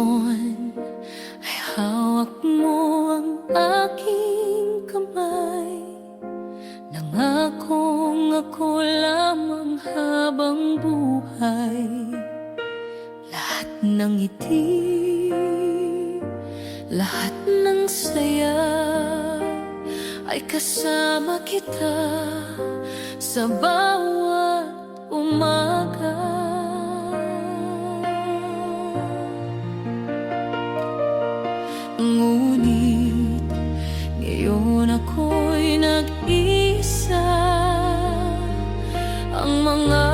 noon ay hawak mo ang aking kamay. Nangakong ako lamang habang buhay. Lahat ng ngiti, lahat ng saya ay kasama kita sa bawat umaga. Ngunit ngayon ako'y nag-isa. Ang mga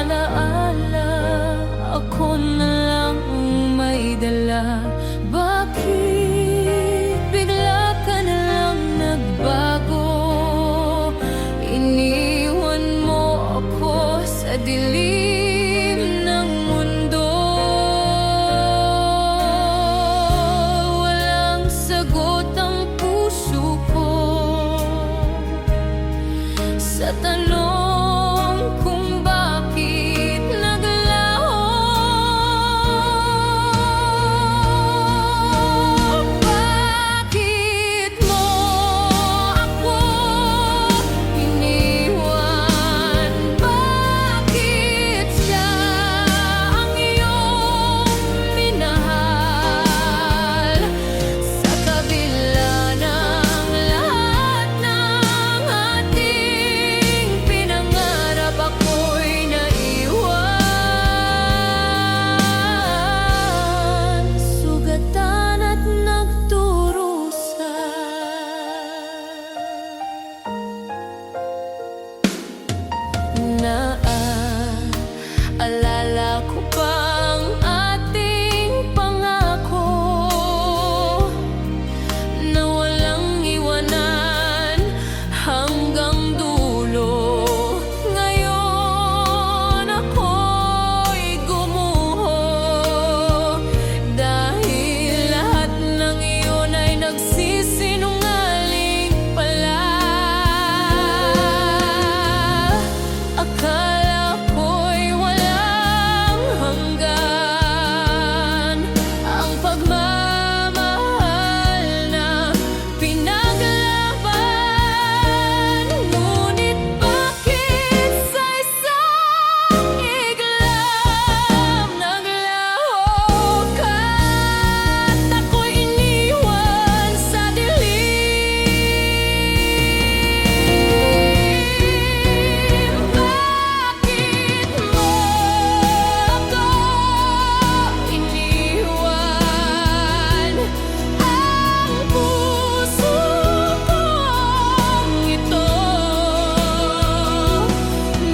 alaala ako na lang may dala. Bakit bigla ka na lang nagbago? Iniwan mo ako sa dilim ng mundo. Walang sagot ang puso ko sa tanong kung bakit naglaho. Bakit mo ako iniwan? Bakit siya ang iyong minahal? Sa kabila ng lahat ng ating pinangarap, ako'y naiwan. Sugatan at nagdurusa. Naaalala ko bang ating pangako na walang iwanan hanggang dulo? Ngayon ako'y gumuho dahil lahat ng iyon ay nagsisinungaling pala. Akala ko'y walang hanggan ang pagmamahal na pinaglaban. Ngunit bakit sa isang iglap naglaho ka at ako'y iniwan sa dilim? Bakit mo ako iniwan? Ang puso kong ito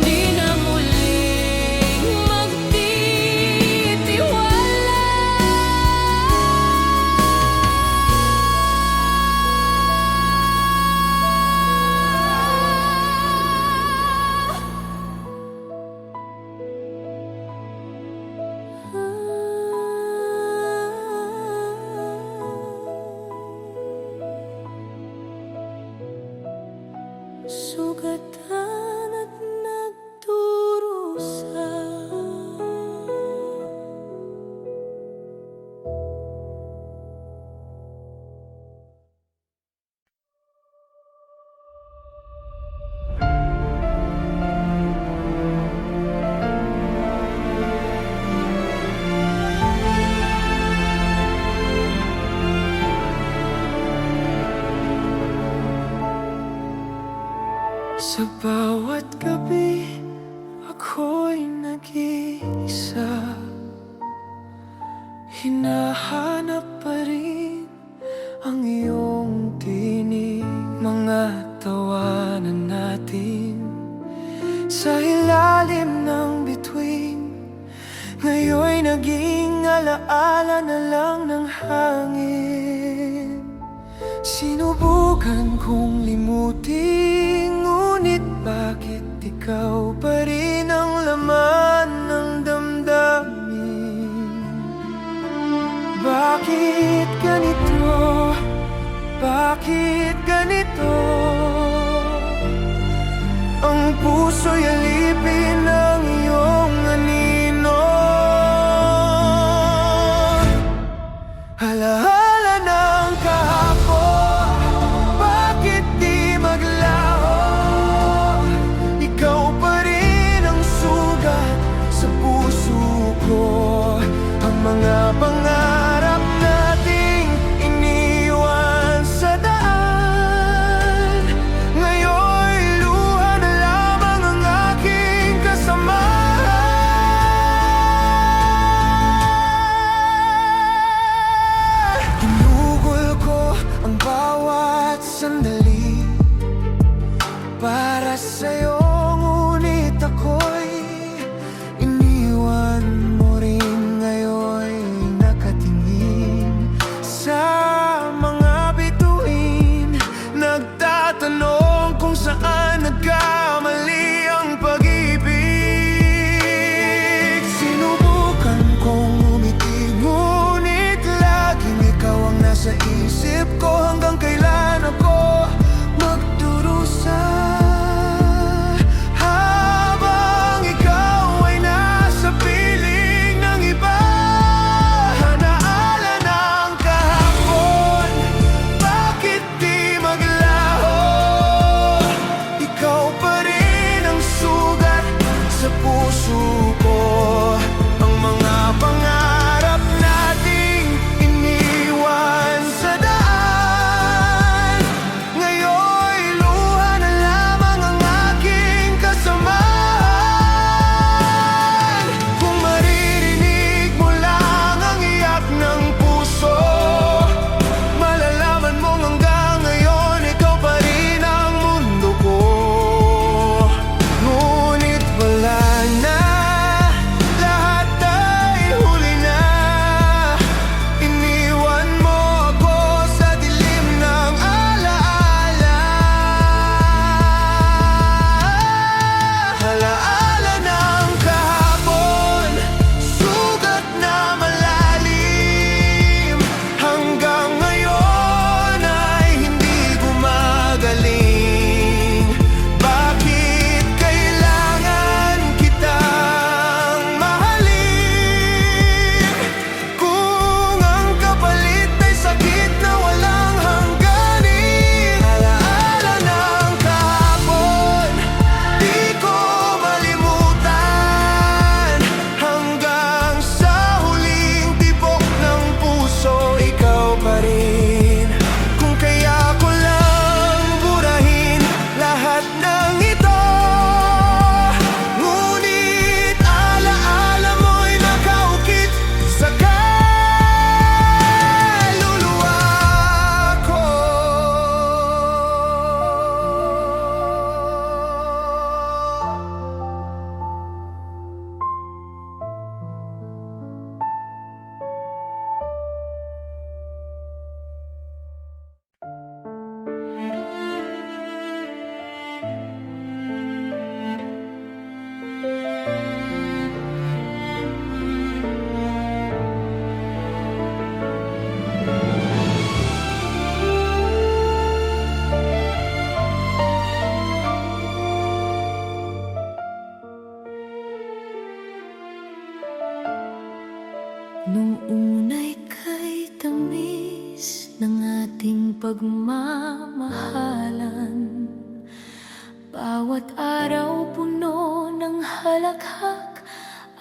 di na muling magtitiwala. Sugatan at nagdurusa. Sa bawat gabi, ako'y nag-iisa. Hinahanap pa rin ang iyong tinig. Mga tawanan natin sa ilalim ng bituin, ngayon'y naging alaala na lang ng hangin. Sinubukan kong limutin, ngunit bakit ikaw pa rin ang laman ng damdamin? Bakit ganito? Bakit ganito? Ang puso'y alipin ng iyong anino.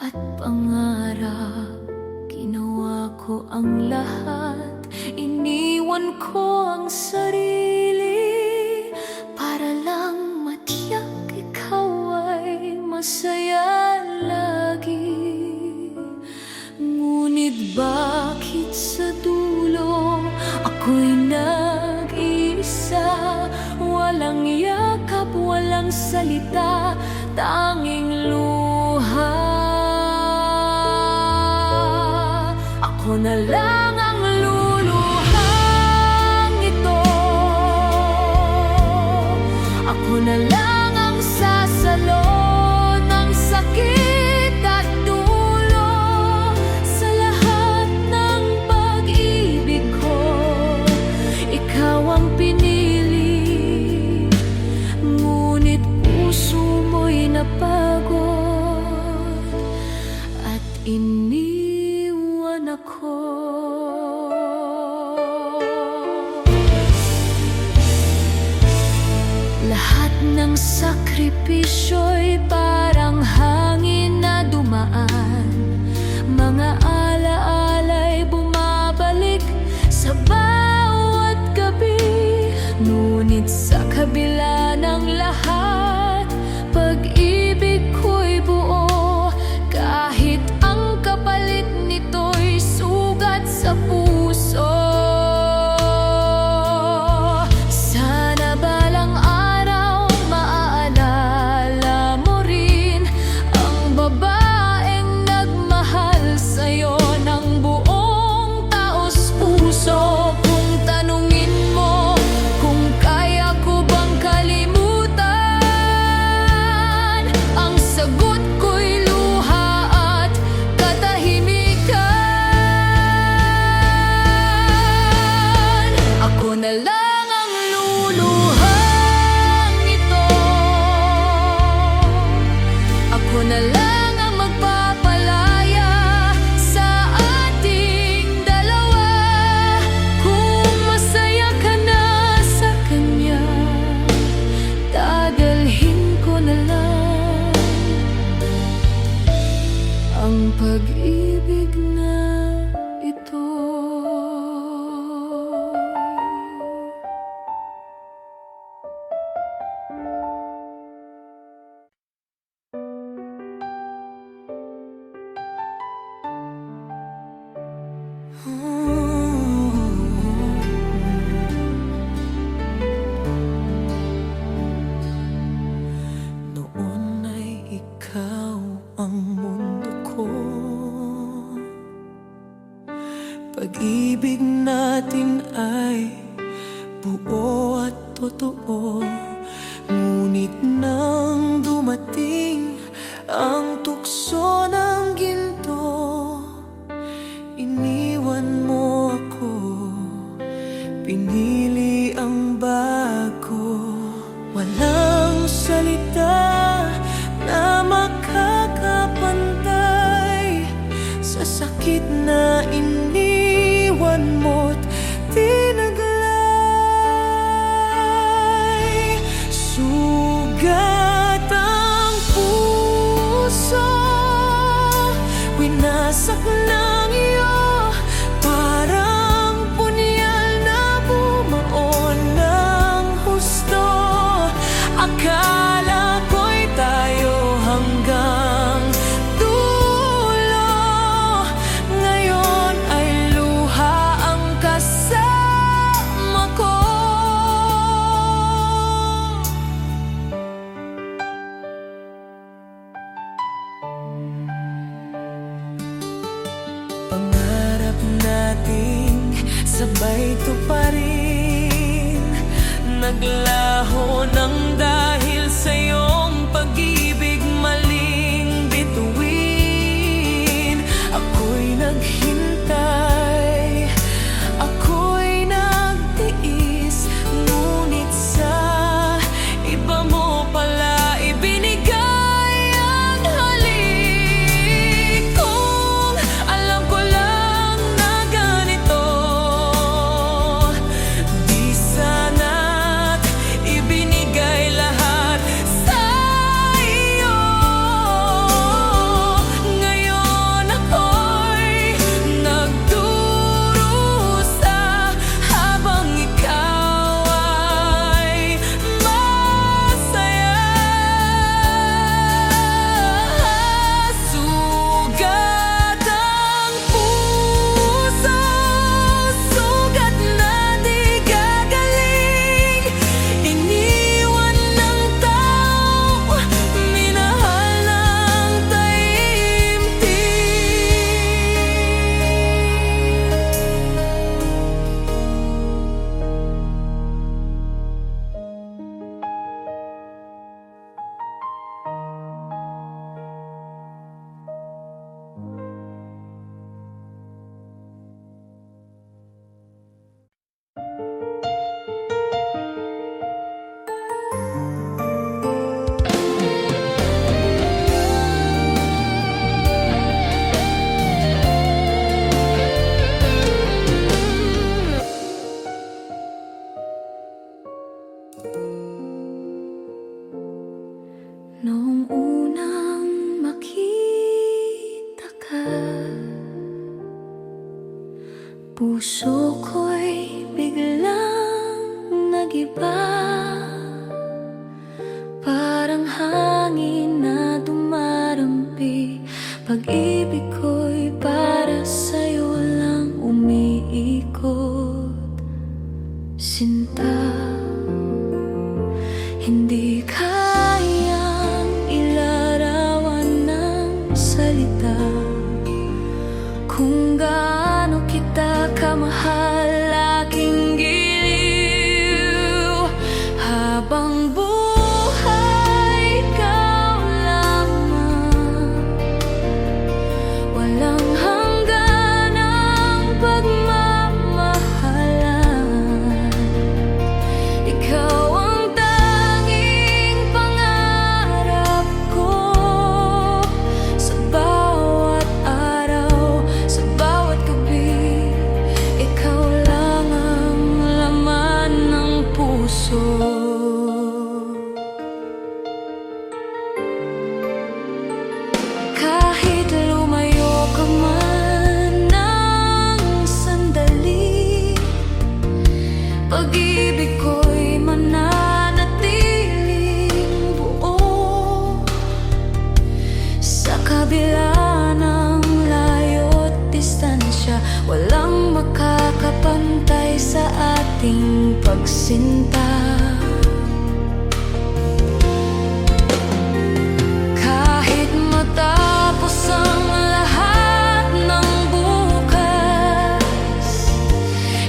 at pangarap. Ginawa ko ang lahat, iniwan ko ang sarili para lang matiyak ikaw ay masaya lagi. Ngunit bakit sa dulo ako'y nag-iisa? Walang yakap, walang salita, tanging luha. Ako na lang ang luluhang ito. Ako na lang ang sasalo ng sakit at dulo sa lahat ng pag-ibig ko. Ikaw ang pinili, ngunit puso mo'y napagod at iniwan ako. Lahat ng sakripisyo'y parang hangin na dumaan. Mga alaala'y bumabalik sa bawat gabi. Ngunit sa kabila ng lahat, pag-ibig ko'y buo. Kahit ang kapalit nito'y sugat sa puso. Sana balang araw maaalala mo rin ang babaeng nagmahal sa'yo ng buong taos-puso. Kung tanungin mo kung kaya ko bang kalimutan, ang sagot ko'y luha at katahimikan. Ako na lang ang luluhang ito. Ako na lang ang magpapalaya sa ating dalawa. Kung masaya ka na sa kanya, dadalhin ko na lang ang pag-ibig na ito. Noon ay ikaw ang mundo ko. Pag-ibig natin ay buo at totoo. Ngunit nang dumating ang tukso ng ginto, iniwan mo ako, pinili ang bago. Walang salita na makakapantay sa sakit na iniwan mo't tinaglay. Sugat ang puso, winasak ng iyo, parang punyal na bumaon ng husto. Akala ko'y tayo hanggang dulo, ngayon ay luha ang kasama ko. Pangarap nating sabay tuparin, naglaho ng dahil sa iyong pag-ibig maling bituin. Ako'y naghintay, ako'y nagtiis, ngunit sa iba mo pala ibinigay ang halik. Kung alam ko lang na ganito, di sana't ibinigay lahat sa Puso ko'y biglang nagiba, parang hangin na dumarampi. Pag-ibig ko'y para sa'yo lang umiikot. Sinta, hindi kayang ilarawan ng salita kung gaano kita kamahal, aking giliw. Habang buhay, ikaw lamang, walang hanggan ang pagmamahalan. Ikaw ang tanging pangarap ko, sa bawat araw, sa bawat gabi. Ikaw lang ang laman ng puso. Kahit lumayo ka man ng sandali, pag-ibig ko'y mananatiling buo. Sa kabila ng layo't distansya, walang makakapantay sa ating pagsinta. Kahit matapos ang lahat ng bukas,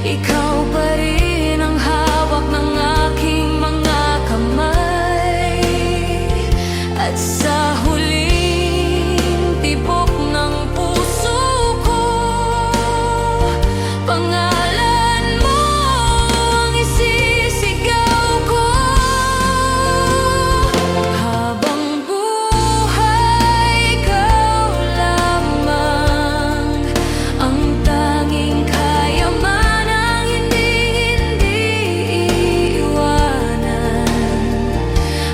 ikaw pa rin ang hawak ng aking mga kamay. At sa huling tibok ng puso ko, pangalan mo ang isisigaw ko. Habang buhay, ikaw lamang ang tanging kayamanang hindi iiwanan.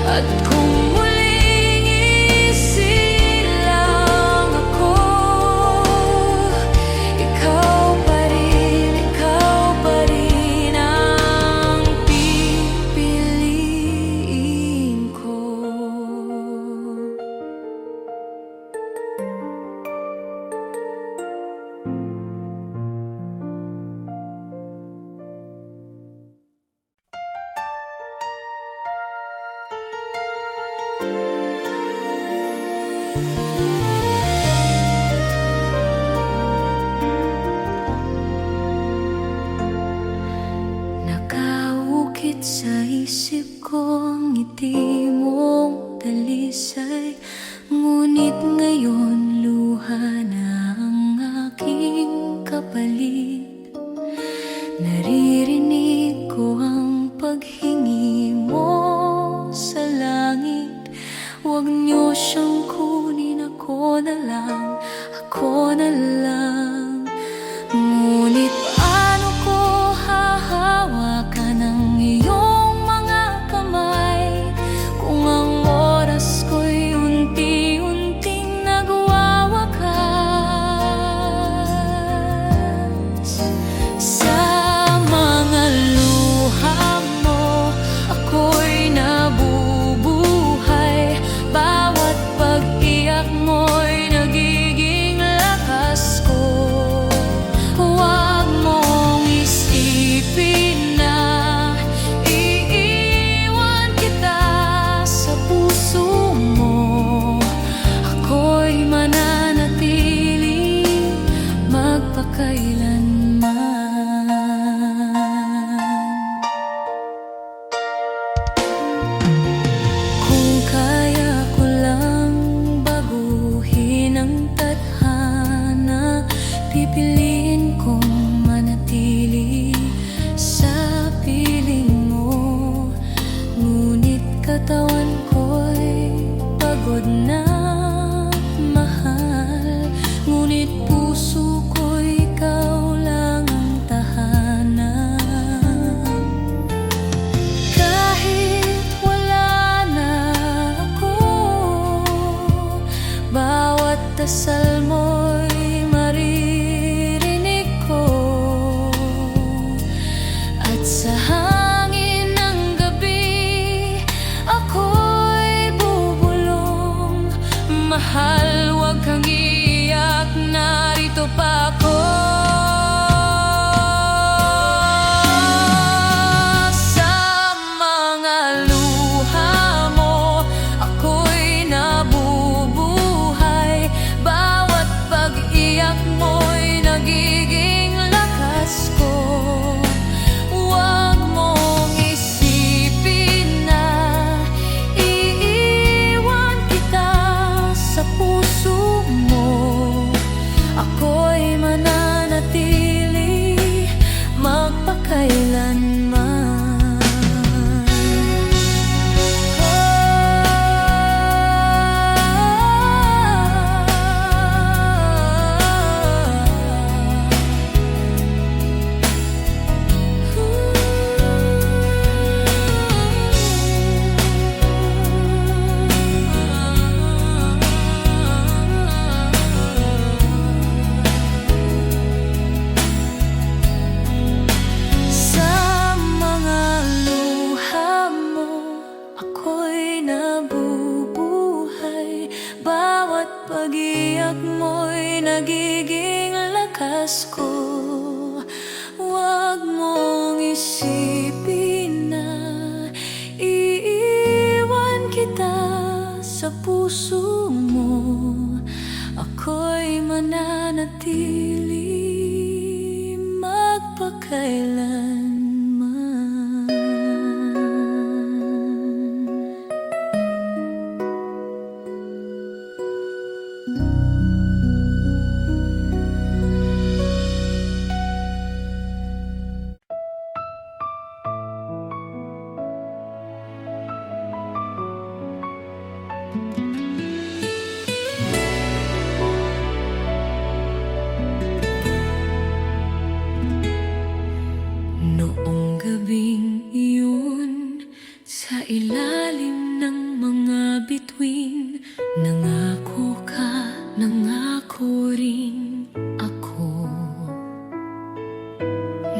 At kung muling isilang ako, ikaw pa rin ang pipiliin ko. Nakaukit sa isip ko ang ngiti mong dalisay, ngunit ngayon luha na ang aking kapalit. Naririnig ko ang paghingi mo sa langit, huwag niyo siyang kunin, ako na lang, ako na lang. Ngunit paano ko hahawakan ang iyong mga kamay kung ang oras ko'y unti-unting nagwawakas? Sa mga luha mo, ako'y nabubuhay. Bawat pag-iyak mo'y nagiging lakas ko. Huwag mo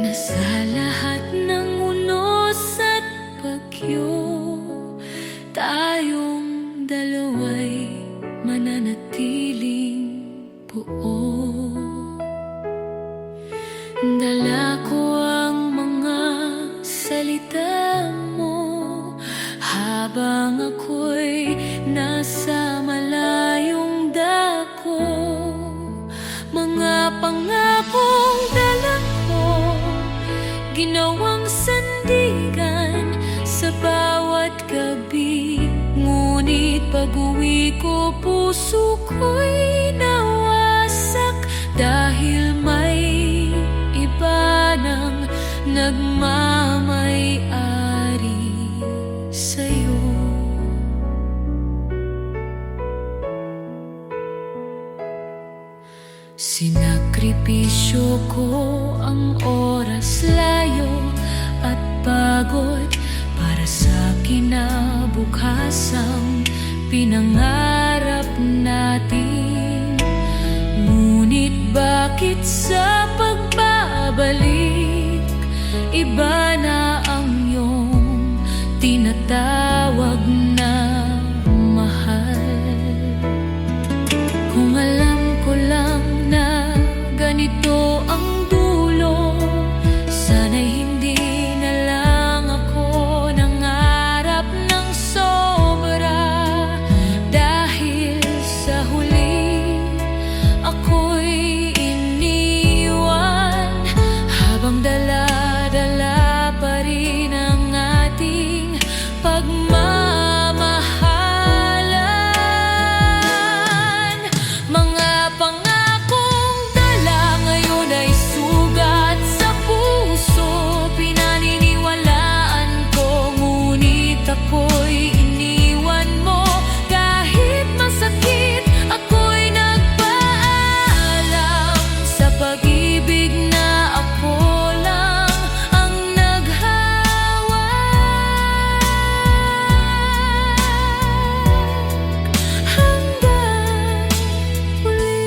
na sa lahat ng unos at bagyo, tayong dalawa'y mananatiling buo. Dala ko ang mga salita mo habang ako'y nasa malayong dako. Mga pangakong dala ko, ginawang sandigan sa bawat gabi. Ngunit pag-uwi ko, puso ko'y nawasak dahil may iba nang nagmamay-ari sa'yo. Sinakripisyo ko ang oras, layo at pagod para sa kinabukasang pinangarap natin. Ngunit bakit sa pagbabalik, iba na ang iyong tinatawag na mahal? Kung alam ko lang na ganito ang dulo, sana'y hindi na lang ako nangarap ng sobra. Dahil sa huli, ako'y iniwan habang dala-dala pa rin ang ating pagmamahalan. Mga pangakong dala ngayon ay sugat sa puso, pinaniniwalaan ko, ngunit ako'y iniwan mo. Kahit masakit, ako'y nagpaalam sa pag-ibig na ako lang ang naghawak hanggang huli.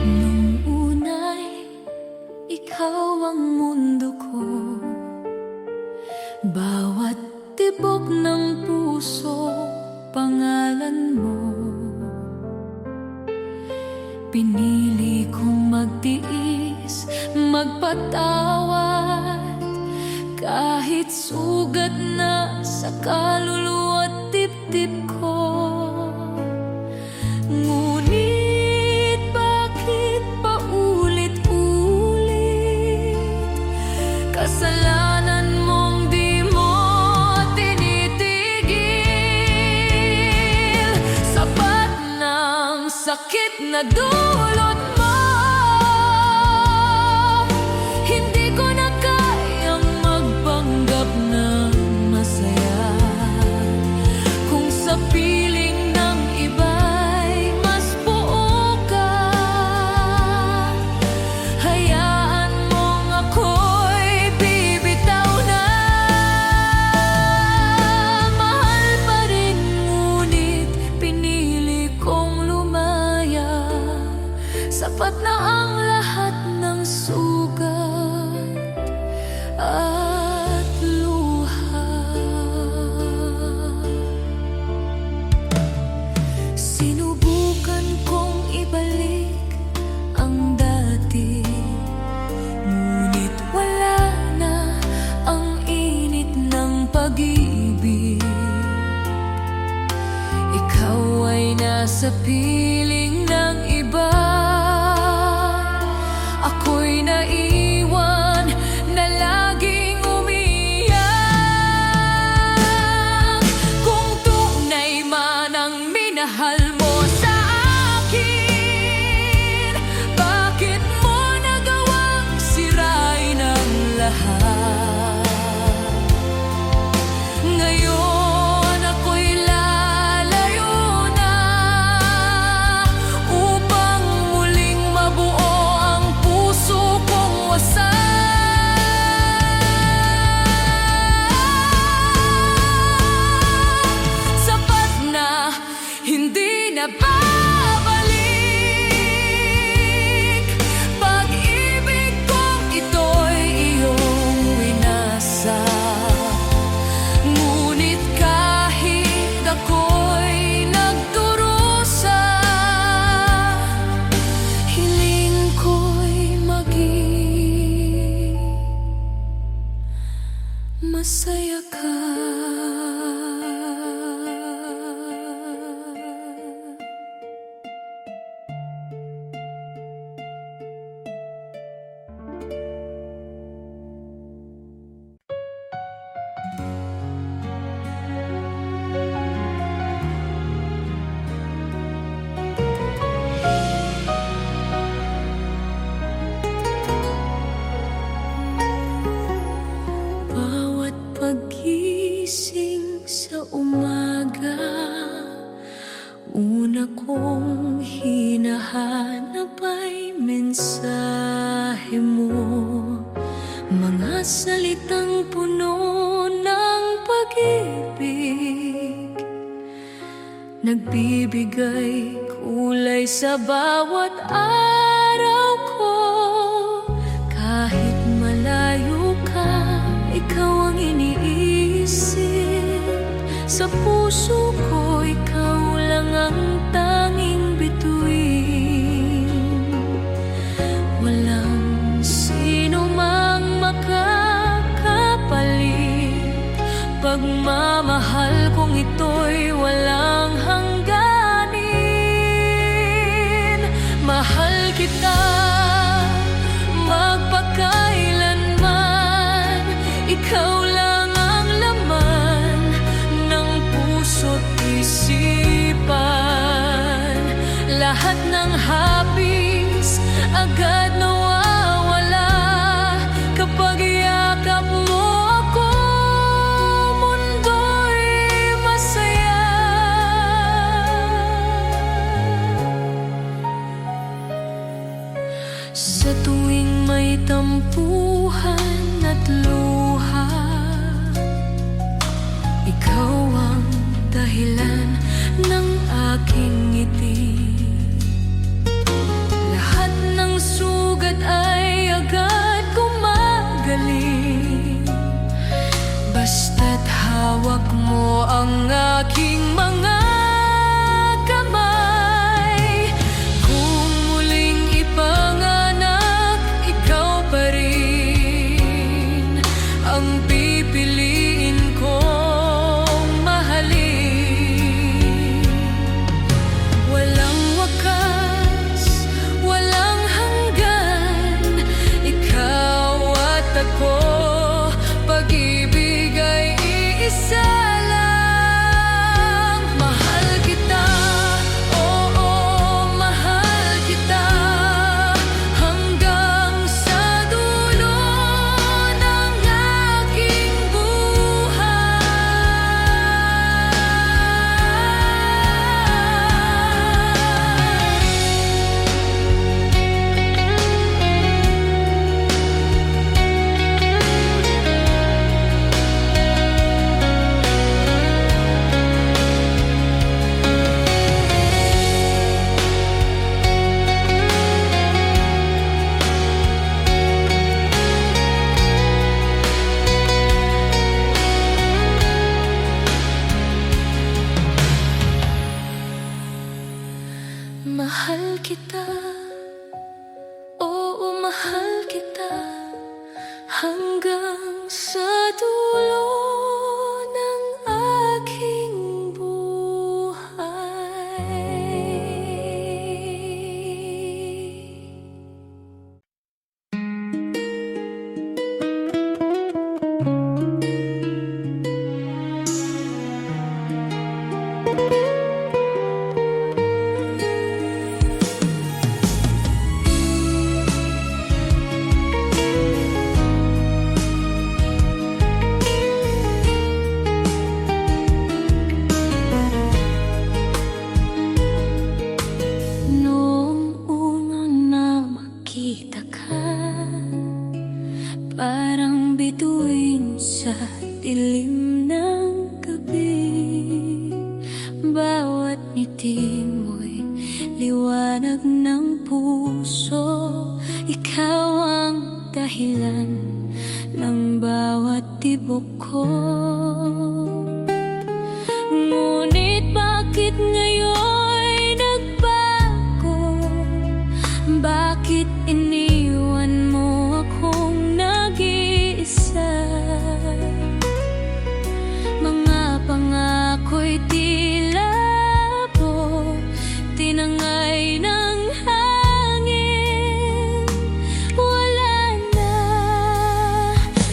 Nung una'y ikaw ang mundo ko, bawat tibok ng puso, pangalan mo. Pinili kong magtiis, magpatawad, kahit sugat na sa kaluluwa at dibdib ko. Ngunit bakit paulit-ulit kasalanan mong di mo tinitigil? Sapat ng sakit na dulot mo, hindi ko na kayang magpanggap ng masaya. Kung sa piling ng iba'y mas buo ka, hayaan mong ako'y bibitaw na. Mahal pa rin, ngunit pinili kong lumaya. Sapat na ang lahat ng sugat at luha. Sinubukan kong ibalik ang dati, ngunit wala na ang init ng pag-ibig. Ikaw ay nasa piling ng iba, ako'y naiwan na laging umiyak. Kung tunay man minahal mo sa akin? Bakit mo nagawang sirain ang lahat? Ngayon ako'y lalayo na upang muling mabuo ang puso kong wasak. Sapat na, hindi na babalik. Pag-ibig kong ito'y iyong winasa. Ngunit kahit ako'y nagdurusa, hiling ko'y maging masaya ka. Bawat paggising sa umaga, una kong hinahanap ay mensahe mo. Mga salitang puno ng pag-ibig, nagbibigay kulay sa bawat araw ko. Kahit malayo ka, ikaw ang iniisip. Sa puso ko, ikaw lang ang tanging bituin. Walang sino mang makakapalit. Pagmamahal kong ito'y walang hangganin. Mahal kita magpakailanman. Ikaw lang ang laman ng puso't isipan. Lahat ng hapis agad nawawala kapag yakap mo ako. Mundo'y masaya. Sa tuwing may tampuhan at luha, ikaw ang dahilan ng aking ngiti. Lahat ng sugat ay agad gumagaling basta't hawak mo ang aking mga kamay. Kung muling ipanganak, ikaw pa rin ang pipiliin kong mahalin. Walang wakas, walang hanggan, ikaw at ako. Pag-ibig ay iisa lang. Mahal kita, oo, mahal kita, hanggang sa dulo ng aking mahal kita, oo, mahal kita, hanggang sa dulo ng aking buhay. ngiti mo'y liwanag ng puso. Ikaw ang dahilan ng bawat tibok ko. Ngunit bakit ngayon nagbago? Bakit iniwan mo akong nag-iisa? Mga pangako'y tila po tinangay ng hangin. Wala na.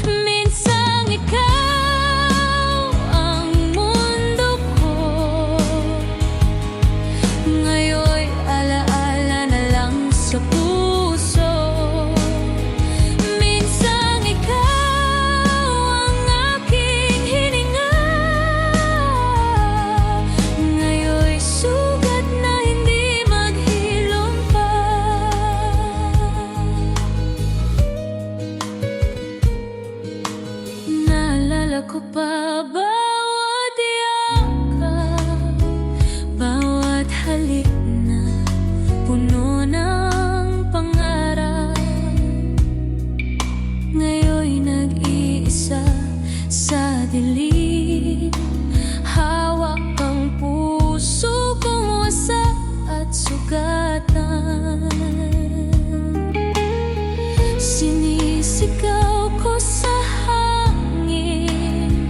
Minsang ikaw ang mundo ko. Ngayon'y alaala na lang sa puso. Minsang ikaw ang aking hininga. Ngayon'y sugat na hindi maghilom pa. Naalala ko pa bawat yakap, bawat halik na puno ng pangarap. Ngayon'y nag-iisa sa dilim. Hawak ang puso kong wasak at sugatan. Sinisigaw ko sa hangin,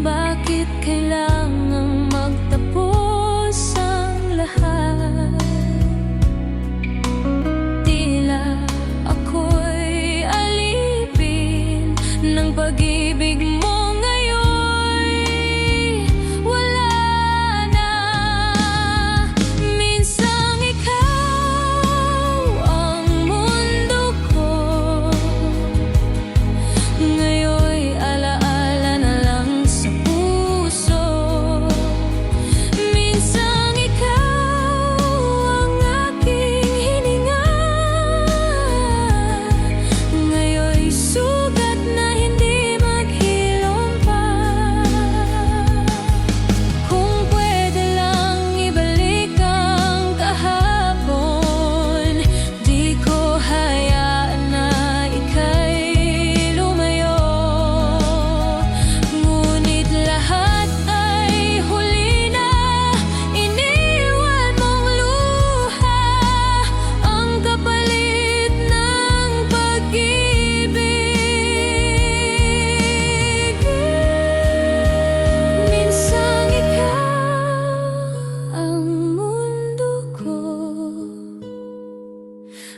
bakit kailangang magtapos ang lahat? Tila ako'y alipin ng pag-ibig mo. Ngayon'y wala na. Minsang ikaw ang mundo ko. Ngayon'y alaala na lang sa puso. Minsang ikaw ang aking hininga. Ngayon'y sugat na hindi maghilom pa. Kung pwede lang ibalik ang kahapon, di ko hayaan na ika'y lumayo. Ngunit lahat ay huli na. Iniwan mong luha ang kapalit ng pag-ibig. Minsang ikaw ang mundo ko.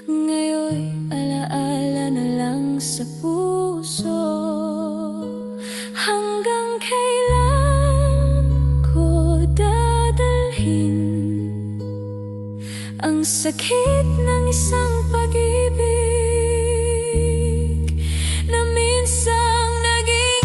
Ngayon'y alaala na lang sa puso. Hanggang kailan ko dadalhin ang sakit ng isang pag-ibig na minsang naging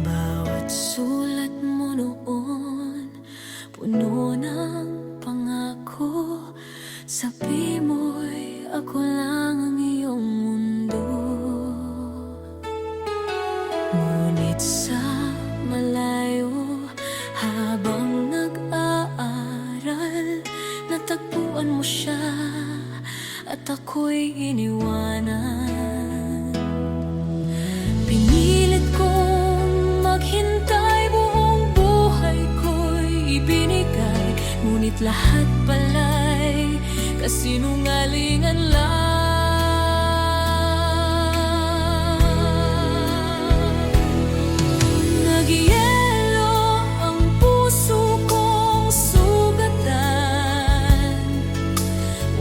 bawat sulat mo noon, puno ng pangako. Sabi mo'y ako lang ang iyong mundo. Ngunit sa malayo, habang nag-aaral, natagpuan mo siya at ako'y iniwanan. Pinilit kong maghintay, buong buhay ko'y ibinigay. Ngunit lahat pala'y kasinungalingan lang. Nagyelo ang puso kong sugatan.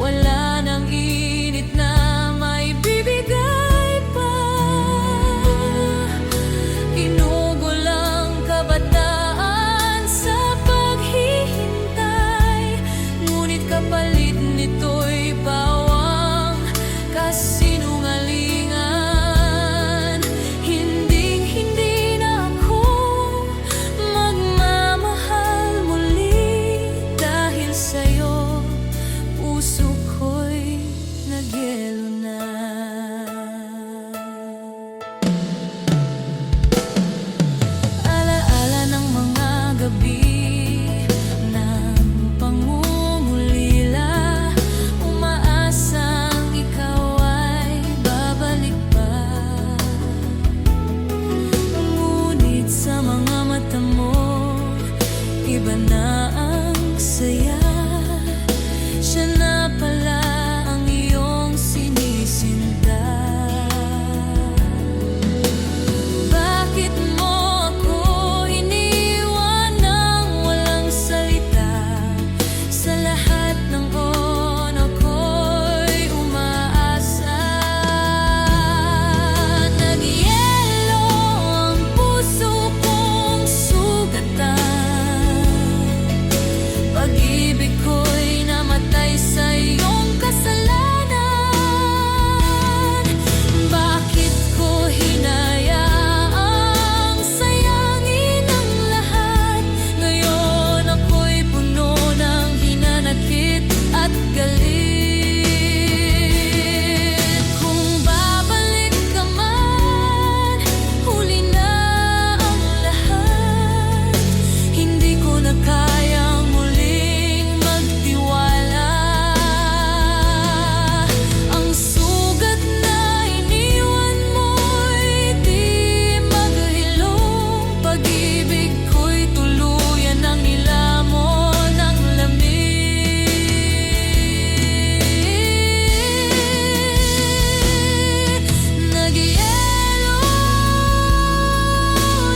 Wala nang init na may bibigay pa. Inugol ang kabataan. iba na ang saya. Siya na pala ang iyong sinisinta. Bakit mo ako iniwan nang walang salita? Sa lahat ng on ako'y umaasa. Nagyelo ang puso kong sugatan. Pag-ibig ko'y namatay sa iyong kasalanan. Bakit ko hinayaang sayangin ang lahat? Ngayon ako'y puno ng hinanakit at galit. Kung babalik ka man, huli na ang lahat. Hindi ko na kayang muling magtiwala. Ang sugat na iniwan mo'y di maghilom. Pag-ibig ko'y tuluyan ng nilamon ng lamig.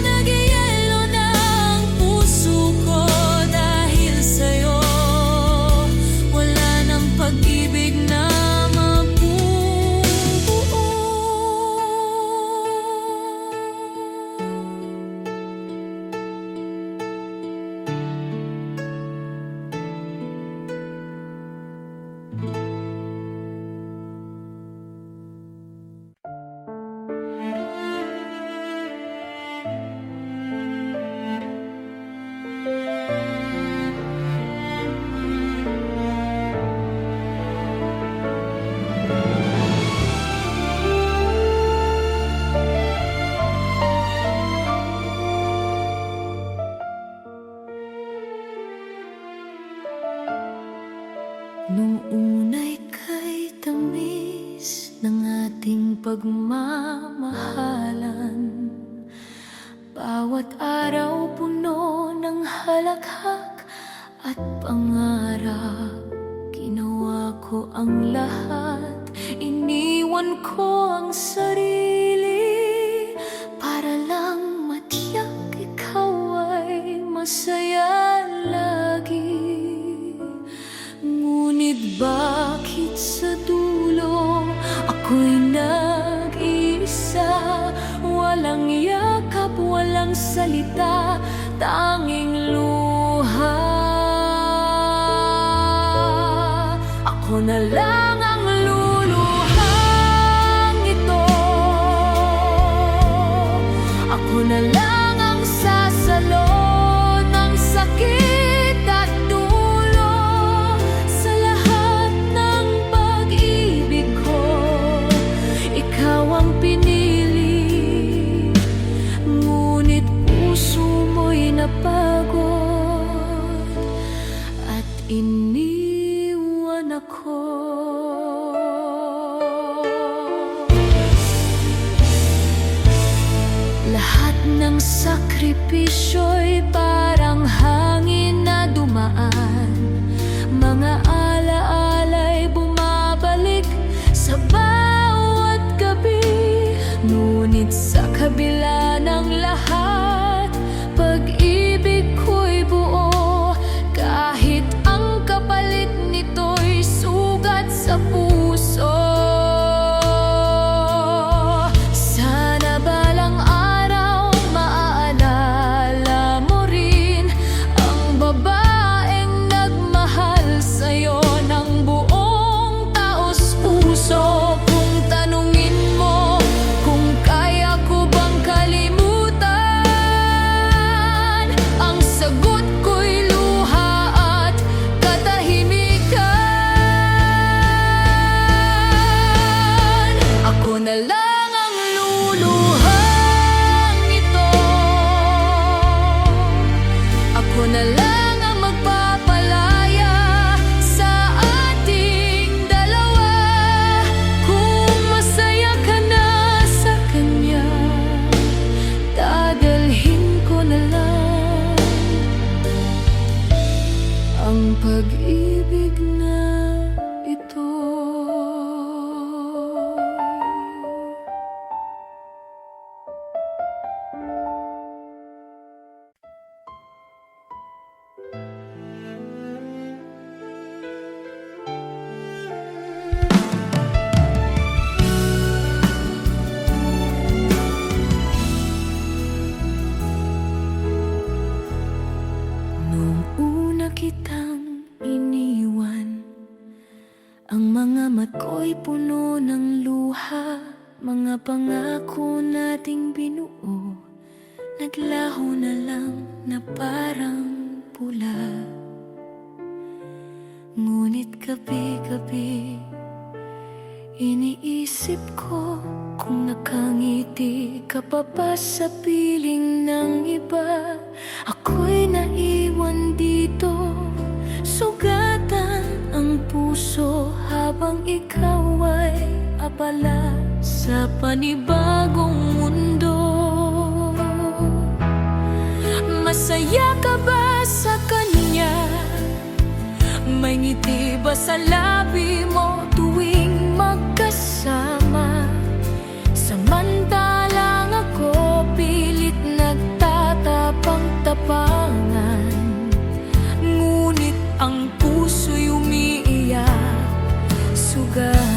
Nagyelo na ang puso ko dahil sa'yo. Wala nang pag-ibig na mabubuo. Nung una'y kay tamis ng ating pagmamahalan, bawat araw puno ng halakhak at pangarap. Ginawa ko ang lahat, iniwan ko ang sarili para lang matiyak ikaw ay masaya lagi. Ngunit bakit sa dulo ako'y nag-iisa? Walang yakap, walang salita, tanging luha. Ako na lang ang luluhang ito. Ako na lang ang sasalo ng sakit at dulo. Sa lahat ng pag-ibig ko, ikaw ang pinili. Ngunit puso mo'y napagod at iniwan ako. Lahat ng sakripisyo'y parang hangin na dumaan. Mga alaala'y bumabalik sa bawat gabi. Ngunit sa kabila ng lahat, pag-ibig ko'y buo. Kahit ang kapalit nito'y sugat sa puso. Sana balang araw maaalala mo rin pag-ibig na ito. Nung una kitang iniwan, ang mga matko'y puno ng luha. Mga pangako nating binuo, naglaho na lang na parang pula. Ngunit gabi-gabi, iniisip ko kung nakangiti ka pa ba sa piling ng iba. Ako'y naiwan dito, sugatan ang puso habang ikaw ay abala sa panibagong mundo. Masaya ka ba sa kanya? May ngiti ba sa labi mo tuwing magkasama? Samantalang ako pilit nagtatapang-tapangan, ngunit ang puso'y umiiyak, sugatan.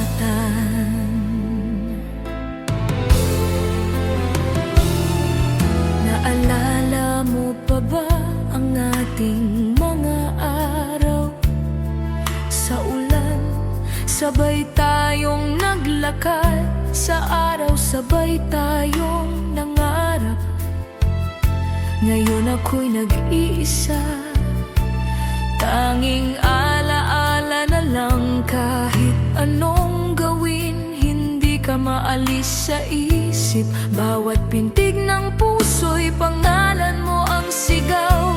Naalala mo pa ba ang ating mga araw? Sa ulan, sabay tayong naglakad. Sa araw, sabay tayong nangarap. Ngayon ako'y nag-iisa, tanging alaala na lang. Kahit anong gawin, hindi ka maalis sa isip. Bawat pintig ng puso'y pangalan mo ang sigaw.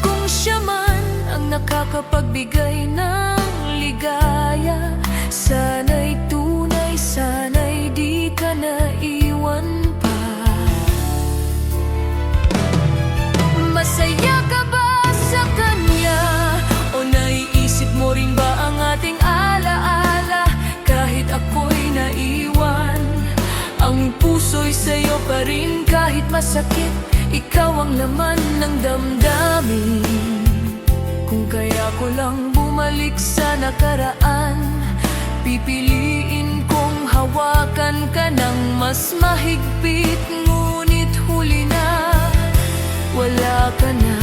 Kung siya man ang nakakapagbigay ng ligaya, sana'y tunay, sana'y di ka naiwan pa. Masaya ka ba sa kanya? O naiisip mo rin ba ang ating alaala? Kahit ako'y naiwan, ang puso'y sa'yo pa rin. Kahit masakit, ikaw ang laman ng damdamin. Kung kaya ko lang bumalik sa nakaraan, pipiliin kong hawakan ka ng mas mahigpit. Ngunit huli na, wala ka na.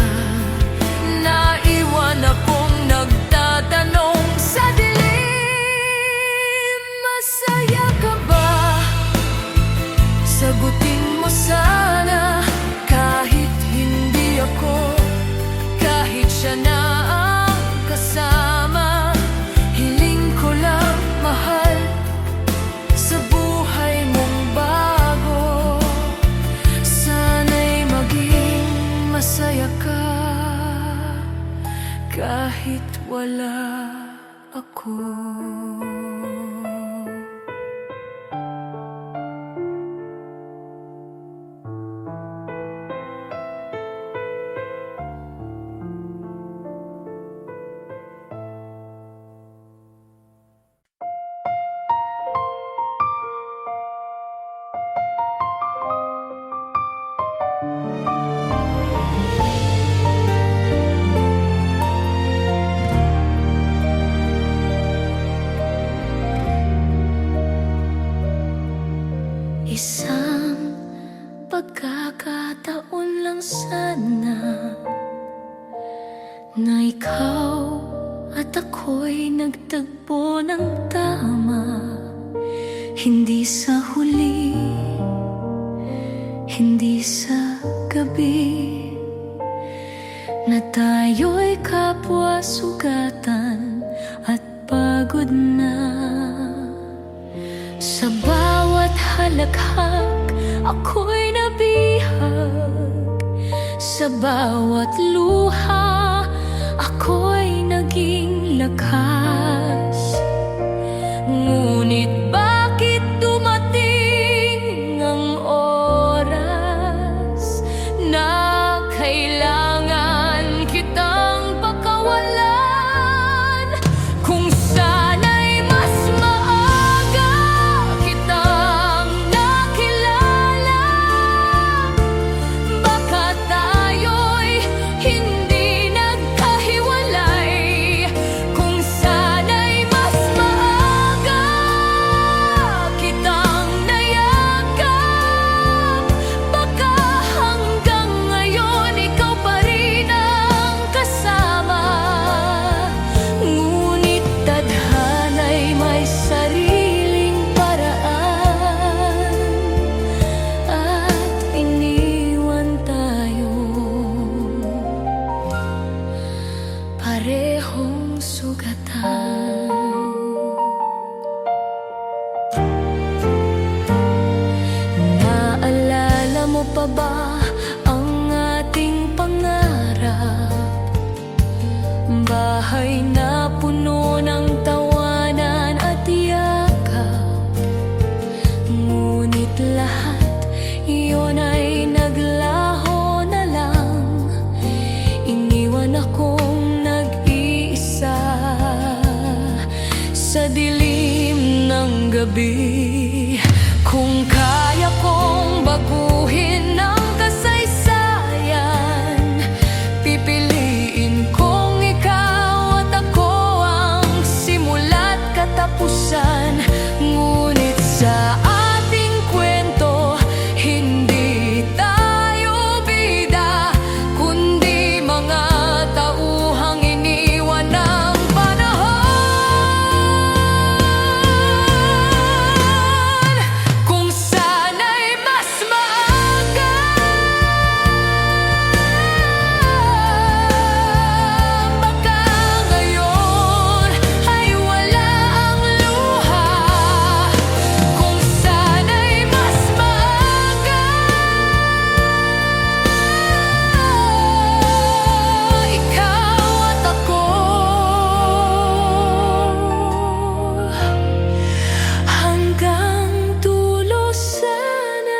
Naiwan akong nagtatanong sa dilim. Masaya ka ba? Sagutin mo sana. Kahit hindi ako, kahit siya na ang kasama, hiling ko lang, mahal, sa buhay mong bago. Sana'y maging masaya ka kahit wala ako. Isang pagkakataon lang sana na ikaw at ako'y nagtagpo ng tama. Hindi sa huli, hindi sa gabi, na tayo'y kapwa sugatan at pagod na. Sa bawat halakhak, ako'y nabihag. Sa bawat luha, ako'y naging lakas. Ngunit bakit dumating ang oras na kailangan kitang pakawalan? gabi. Kung kaya kong baguhin ang kasaysayan, pipiliin kong ikaw at ako ang simula't katapusan. Ngunit sa ating kwento, hindi tayo bida, kundi mga tauhang iniwan ng panahon. Kung sana'y mas maaga, baka ngayon ay wala ang luha. Kung sana'y mas maaga, ikaw at ako hanggang dulo sana.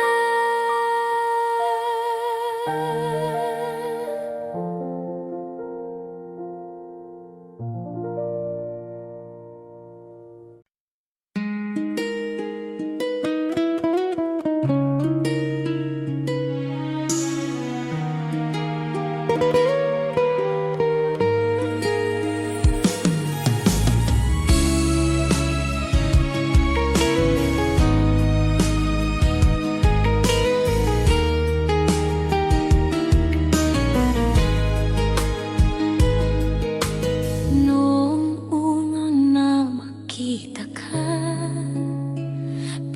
Noong una na makita ka,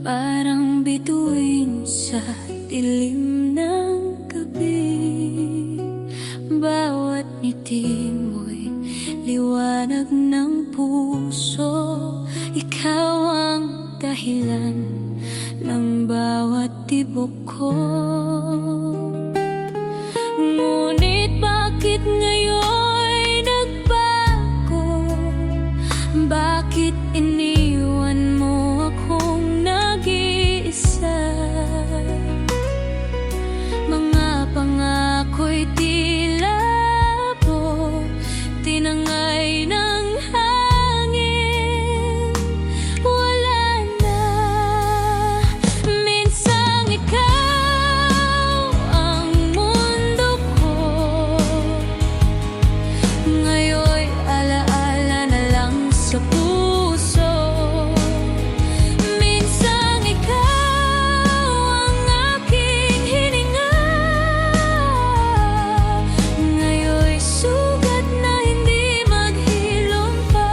parang bituin sa dilim ng gabi. Bawat ngiti mo'y liwanag ng puso. Ikaw ang dahilan ng bawat tibok ko. Ngunit bakit ngayon nagbago? Bakit iniwan mo akong nag-iisa? Mga pangako'y tila po tinangay ng hangin. Wala na. Minsang ikaw ang mundo ko, ngayon'y alaala na lang sa puso. Minsang ikaw ang aking hininga, ngayon'y sugat na hindi maghilom pa.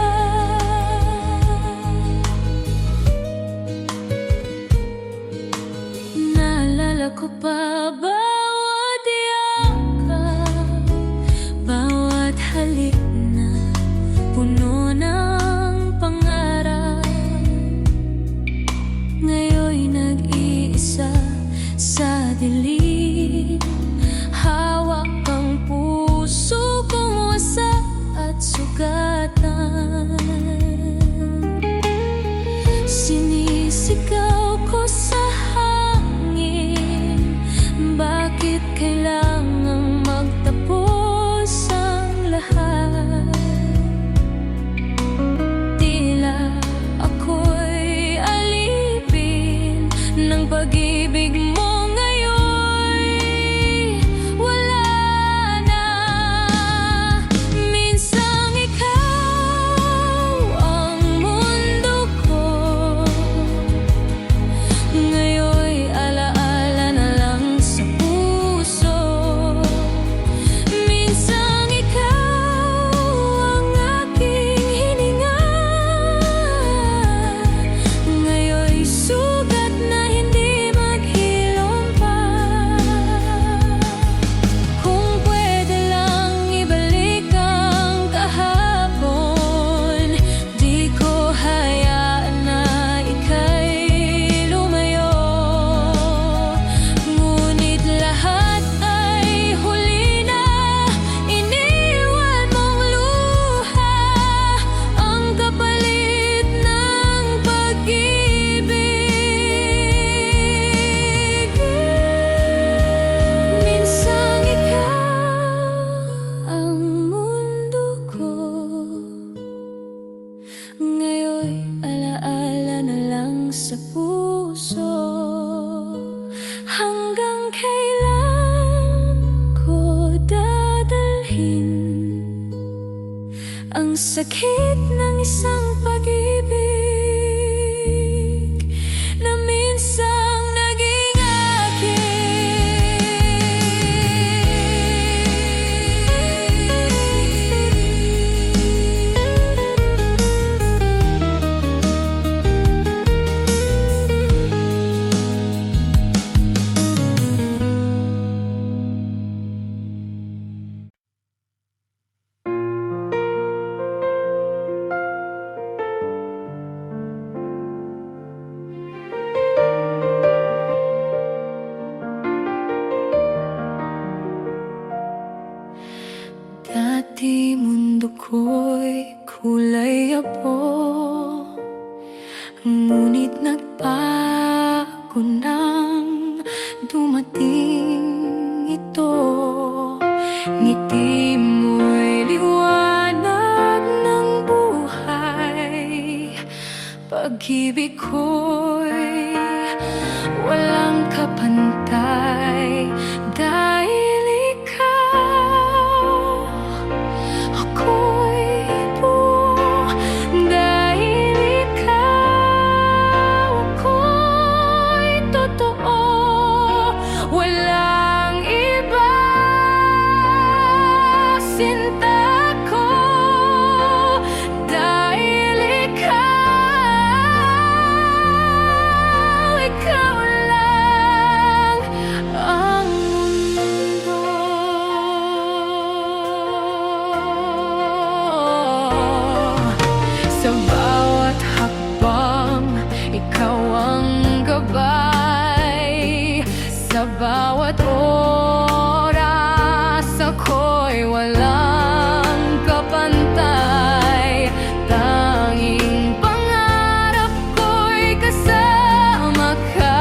Naalala ko pa bawat yakap, bawat halik na puno ng pangarap. Ngayon'y nag-iisa sa dilim, hawak ang puso kong wasak at sugatan. Sinisigaw ko sa hangin, bakit kailangang magtapos ang lahat? Tila ako'y alipin ng pag-ibig mo, ngayon'y wala na. Minsang ikaw ang mundo ko, ngayon'y alaala na lang sa puso. Minsang ikaw ang aking hininga, ngayon'y sugat na hindi man ang sakit ng isang pag-ibig na minsang naging dati mundo ko'y kulay abo, ngunit nagbago nang dumating ito. Ngiti mo'y liwanag ng buhay, pag-ibig ko'y walang kapantay. Dahil ikaw, ako'y buo. Dahil ikaw, ako'y totoo. Walang iba, sinta ko. Dahil ikaw lang ang mundo. Sa bawat hakbang, ikaw ang gabay. Sa bawat oras, ako'y walang kapantay. Tanging pangarap ko'y kasama ka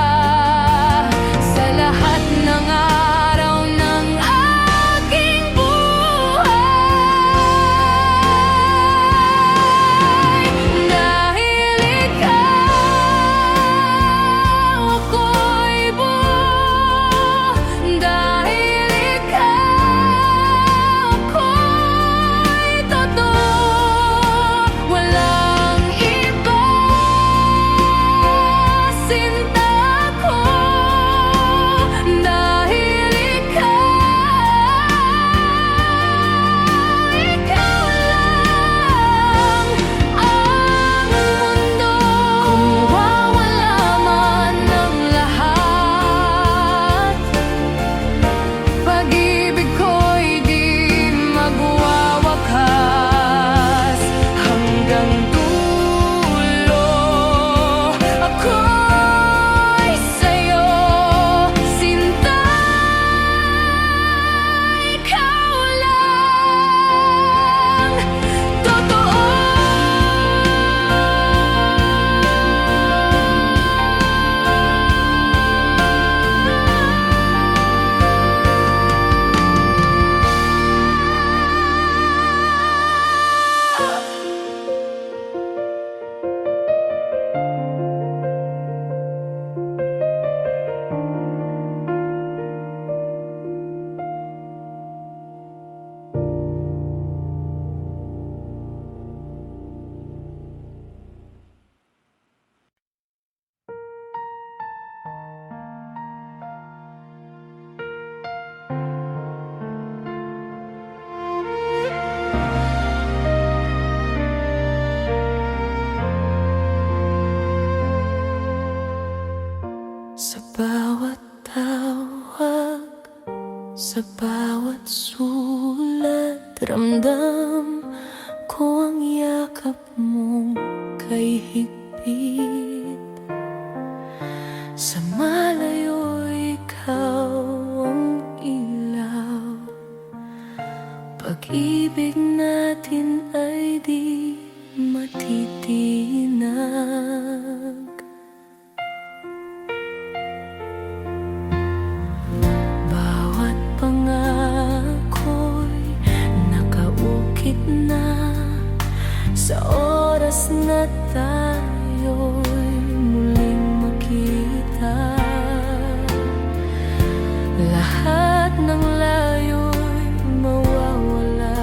sa lahat ng araw ng aking buhay. Dahil ikaw, ako'y buo. Dahil ikaw, ako'y totoo. Walang iba, sinta ko. Dahil ikaw lang ang mundo. Kung mawawala man ang lahat, pag-ibig ko'y di magwawakas. Hanggang dulo, ako'y sa'yo, sinta. Ikaw lang, totoo. Sa bawat tawag, sa bawat sulat, ramdam ko ang yakap mo kay higpit. Sa malayo, ikaw ang ilaw. Pag-ibig natin ay di matitinag. Bawat pangako'y nakaukit na sa oras na tayo'y muling makita. Lahat ng layo'y mawawala.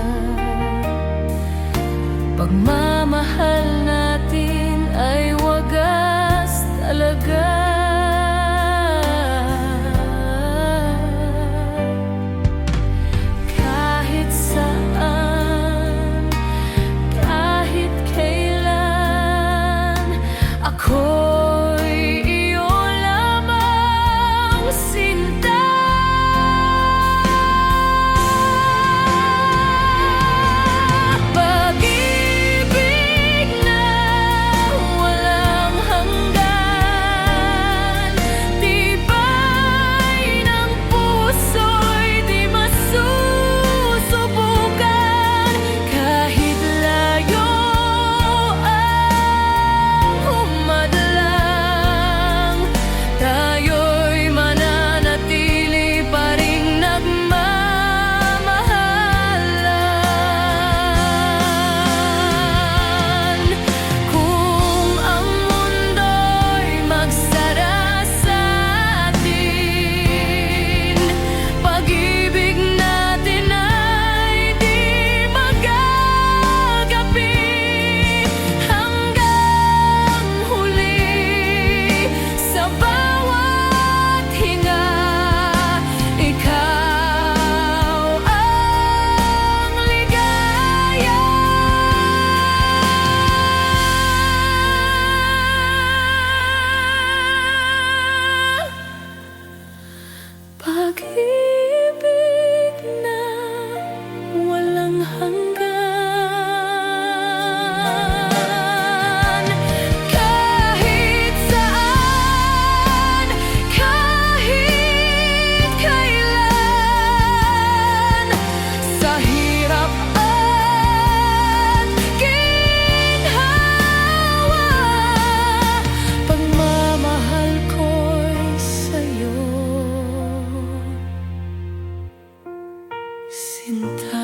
sinta.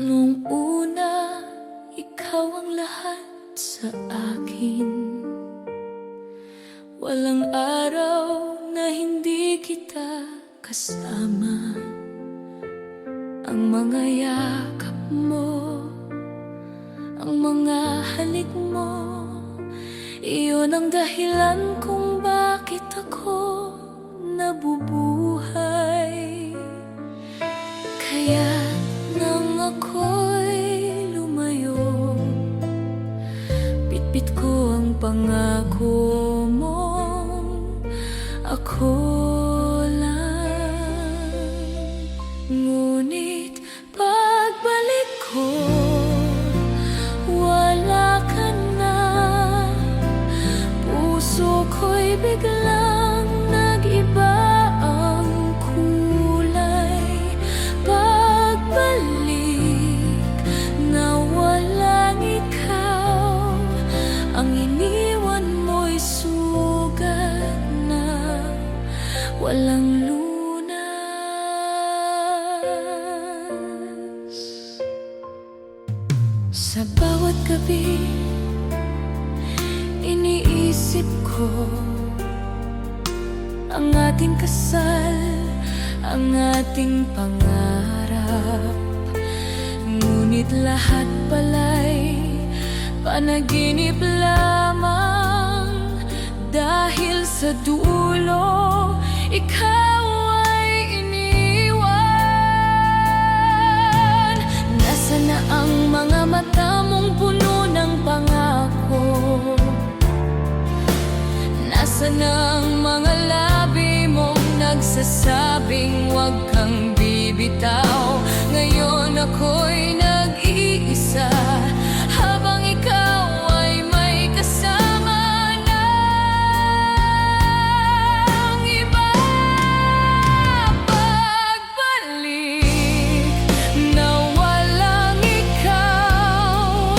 Nung una, ikaw ang lahat sa akin. Walang araw na hindi kita kasama. Ang mga yakap mo, ang mga halik mo, iyon ang dahilan kung bakit ako nabubuhay. Kaya nang ako'y lumayo, bitbit ko ang pangako mong ako lang. Ngunit pagbalik ko, wala ka na. Puso ko'y biglang nag-iba ang kulay. Pagbalik na walang ikaw, ang iniwan mo'y sugat na walang lunas. Sa bawat gabi, iniisip ko ang ating kasal, ang ating pangarap. Ngunit lahat pala'y panaginip lamang, dahil sa dulo ikaw ay iniwan. Nasaan na ang mga mata mong puno ng pangako? Nasaan na ang mga labi mong nagsasabing huwag kang bibitaw? Ngayon ako'y nag-iisa, habang ikaw ay may kasama ng iba. Pagbalik na walang ikaw,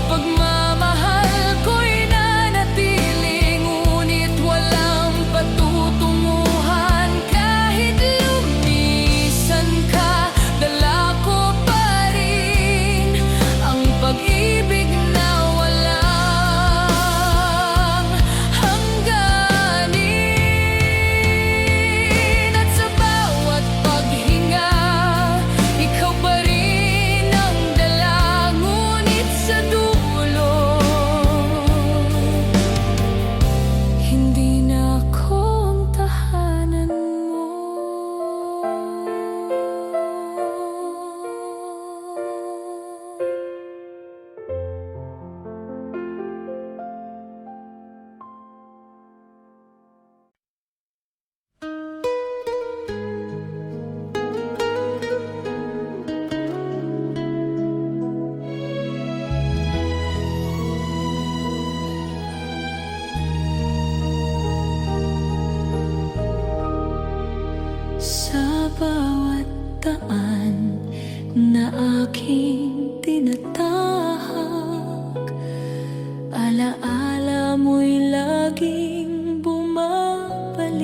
pagmamahal ko'y nanatili, ngunit walang patutunguhan. Kahit lumisan ka, dala ko pa rin ang pag-ibig na walang hangganin. At sa bawat paghinga, ikaw pa rin ang dala, ngunit sa dulo hindi na ako ang tahanan mo. Sa bawat daan na aking tinatahak, alaala mo'y laging bumabalik.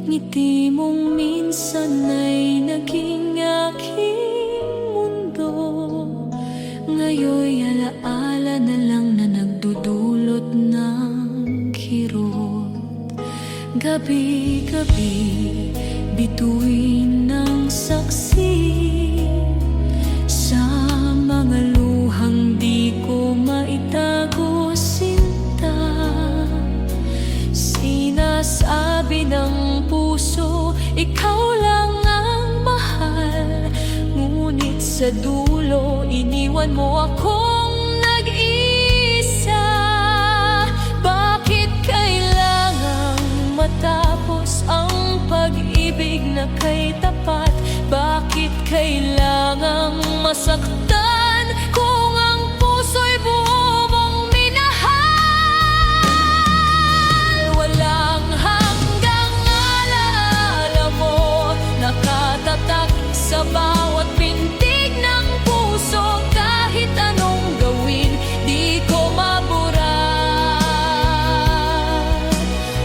Ngiti mong minsan ay naging aking mundo. Ngayon'y alaala na lang na nagdudulot ng kirot. Gabi-gabi, bituin ng saksi sa mga luhang di ko maitago, sinta. Sinasabi ng puso, ikaw lang ang mahal, ngunit sa dulo iniwan mo akong nag-isa. Bakit kailangan kailangang masaktan kung ang puso'y buo mong minahal. Walang hanggang alaala mo, nakatatak sa bawat pintig ng puso. Kahit anong gawin, di ko mabura.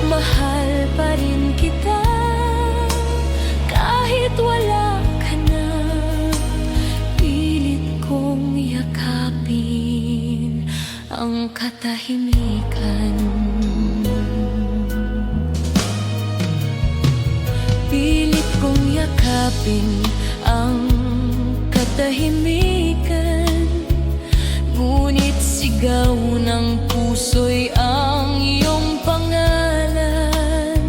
Mahal pa rin kita kahit wala ka na. Pilit kong yakapin ang katahimikan. Pilit kong yakapin ang katahimikan. Ngunit sigaw ng puso'y ang iyong pangalan.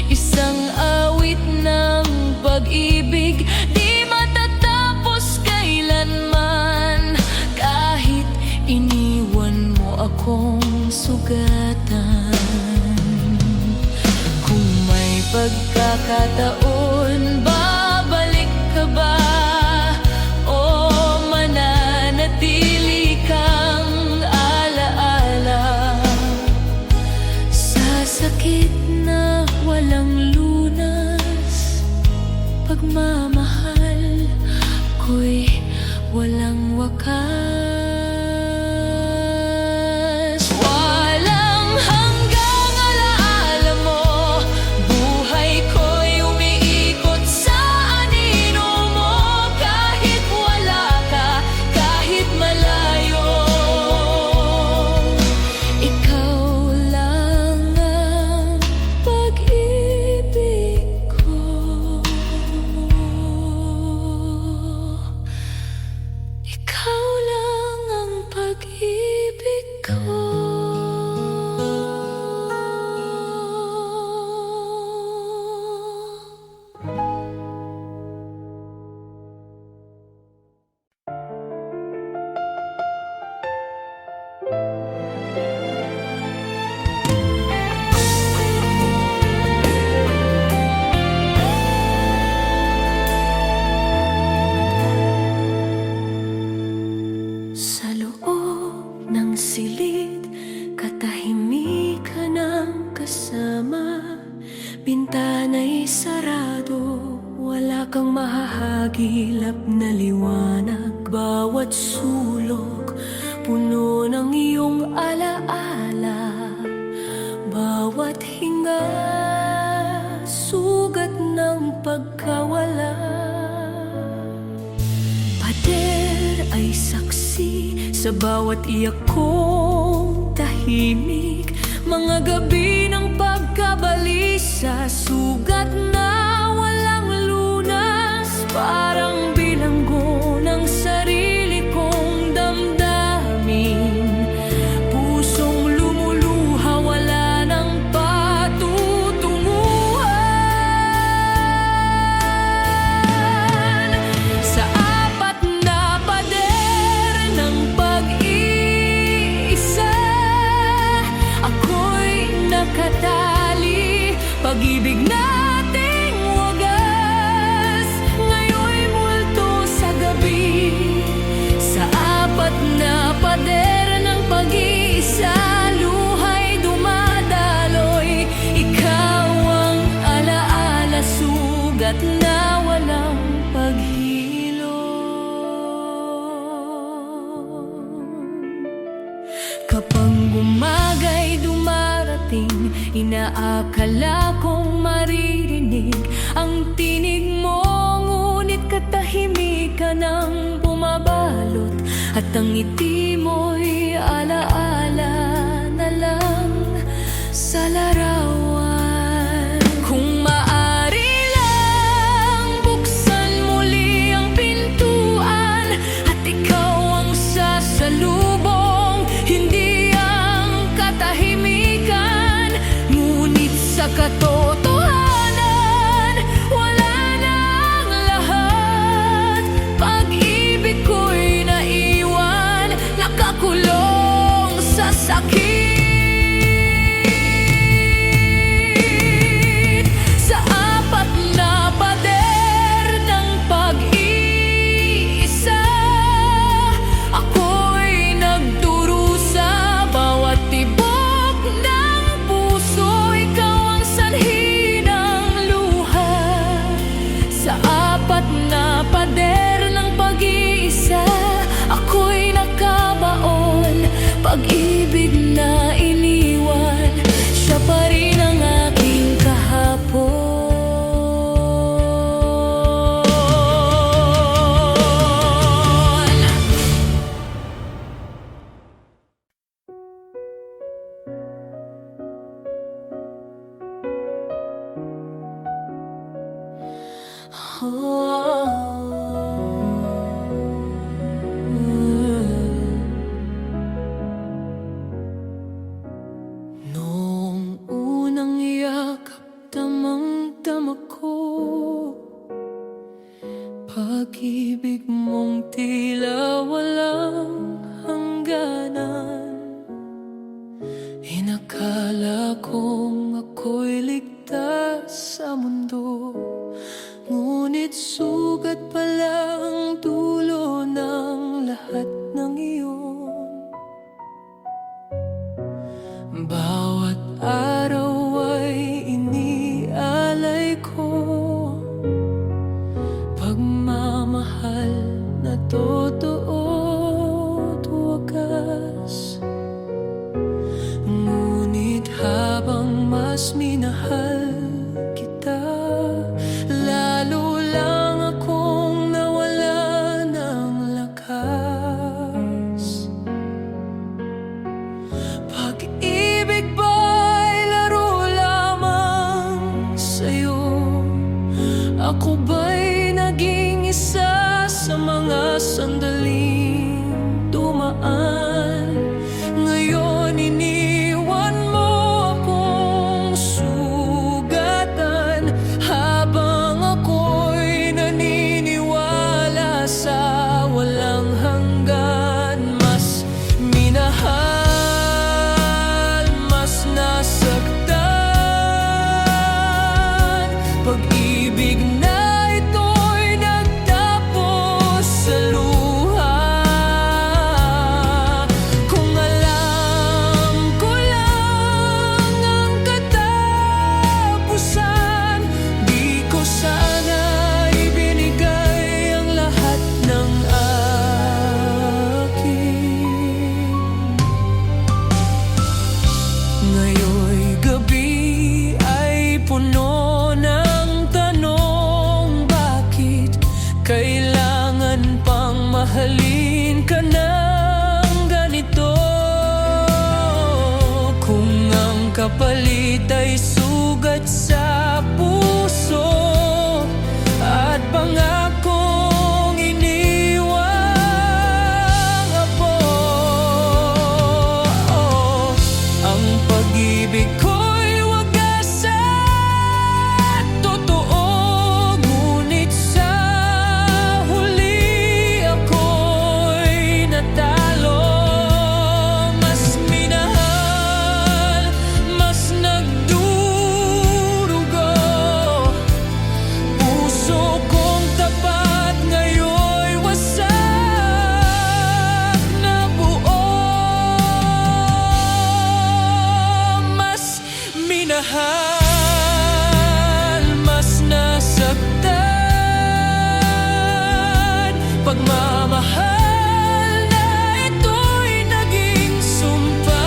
Isang awit ng pag-ibig, di matatapos kailanman. Kahit iniwan mo akong sugatan. Kung may pagkakataon, babalik ka ba? O mananatili kang alaala sa sakit na walang lunas? Pagmamahal ko'y walang wakas. Walang hanggang alaala mo, buhay ko'y umiikot sa anino mo. Kahit wala ka, kahit malayo, ikaw lang ang pag-ibig ko. Ikaw lang ang pag-ibig ko. Sa loob ng silid, katahimikan ang kasama. Bintana'y sarado, wala kang mahahagilap na liwanag. Bawat sulok, puno ng iyong alaala. Bawat hinga, sugat ng pagkawala. Pader ay saksi sa bawat iyak kong tahimik. Mga gabi ng pagkabalisa, sugat na walang lunas. Parang bilanggo ng sarili kong damdamin. Pusong lumuluha, wala nang patutunguhan. Sa apat na pader ng pag-iisa, ako'y nakatali. Pag-ibig nating wagas, ngayon'y multo sa gabi. Sa apat na pader ng pag-iisa, luha'y dumadaloy. Ikaw ang alaala, sugat na walang paghilom. Kapag umaga'y dumarating, inaakala kong maririnig ang tinig mo. Ngunit katahimikan ang bumabalot, at ang ngiti mo'y alaala na lang sa larawan. Kung maaari lang, buksan muli ang pintuan, at ikaw ang sasalubong, hindi ang katahimikan. Ngunit sa katotohanan, wala nang lahat. Pag-ibig ko'y naiwan, nakakulong sa sakit. Noong unang yakap, damang-dama ko pag-ibig mong tila walang hangganan. Inakala kong ako'y ligtas sa mundo, ngunit sugat pala ang dulo ng lahat ng iyon. Bawat araw ay inialay ko pagmamahal na totoo't wagas. Ngunit habang mas minahal kita, lalo lang akong nawala ng lakas. Pag-ibig ba'y laro lamang sa'yo? Ako ba'y naging isa sa mga sandaling dumaan? Ngayon iniwan mo akong sugatan, habang ako'y naniniwala sa walang hanggan. Mas minahal, mas nasaktan, pag-ibig na ito'y nagtapos sa luha. Kung alam ko lang ang katapusan, di ko sana ibinigay ang lahat ng akin. Ngayon'y gabi ay puno ng tanong, bakit kailangan pang mahalin ka ng ganito? Kung ang kapalit ay sugat sa puso at pangakong iniwang abo, ang pag-ibig ko'y wagas at totoo, ngunit sa huli ako'y natalo. Mas minahal, mas nagdurugo, puso kong tapat ngayon'y wasak na buo. Mas minahal, mas nasaktan, pagmamahal na ito'y naging sumpa.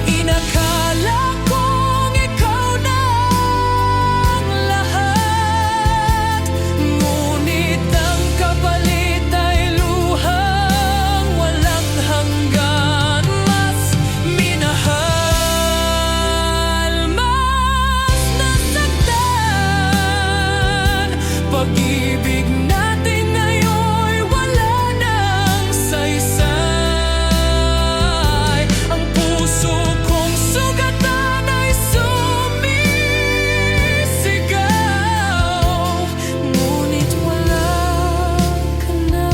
Inakala kong ikaw na ang lahat, ngunit ang kapalit ay luhang walang hanggan. Mas minahal, mas nasaktan, pag-ibig natin ngayon'y wala nang saysay. Ang puso kong sugatan ay sumisigaw, ngunit wala ka na.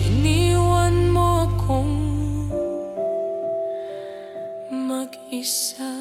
Iniwan mo akong mag-isa.